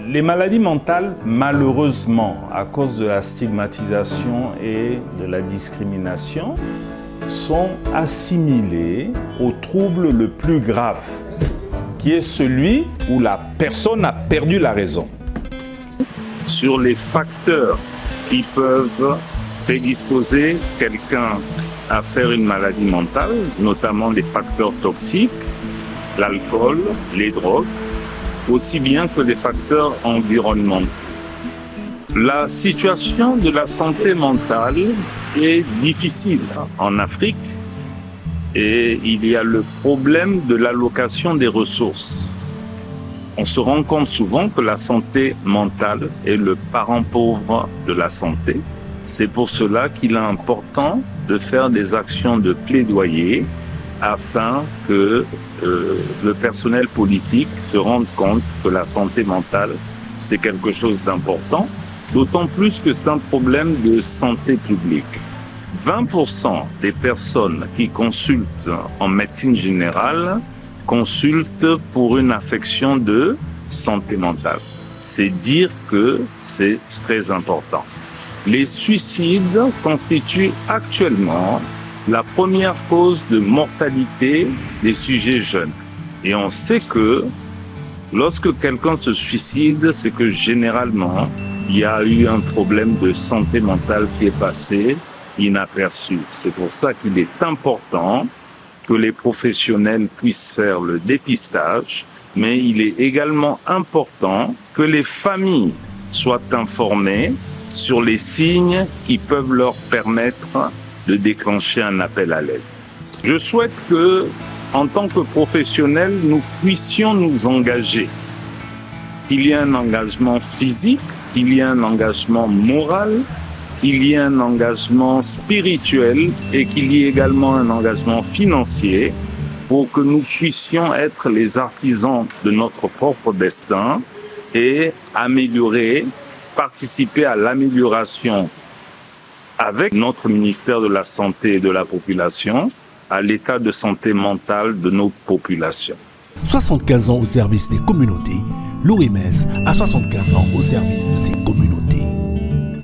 Les maladies mentales, malheureusement, à cause de la stigmatisation et de la discrimination, sont assimilées au trouble le plus grave, qui est celui où la personne a perdu la raison. Sur les facteurs qui peuvent prédisposer quelqu'un à faire une maladie mentale, notamment les facteurs toxiques, l'alcool, les drogues, aussi bien que les facteurs environnementaux. La situation de la santé mentale est difficile en Afrique et il y a le problème de l'allocation des ressources. On se rend compte souvent que la santé mentale est le parent pauvre de la santé. C'est pour cela qu'il est important de faire des actions de plaidoyer afin que le personnel politique se rende compte que la santé mentale, c'est quelque chose d'important, d'autant plus que c'est un problème de santé publique. 20% des personnes qui consultent en médecine générale consultent pour une affection de santé mentale. C'est dire que c'est très important. Les suicides constituent actuellement la première cause de mortalité des sujets jeunes. Et on sait que lorsque quelqu'un se suicide, c'est que généralement, il y a eu un problème de santé mentale qui est passé inaperçu. C'est pour ça qu'il est important que les professionnels puissent faire le dépistage, mais il est également important que les familles soient informées sur les signes qui peuvent leur permettre de déclencher un appel à l'aide. Je souhaite que, en tant que professionnels, nous puissions nous engager. Qu'il y ait un engagement physique, qu'il y ait un engagement moral, qu'il y ait un engagement spirituel et qu'il y ait également un engagement financier pour que nous puissions être les artisans de notre propre destin et améliorer, participer à l'amélioration avec notre ministère de la Santé et de la Population, à l'état de santé mentale de nos populations. 75 ans au service des communautés, l'OMS a 75 ans au service de ses communautés.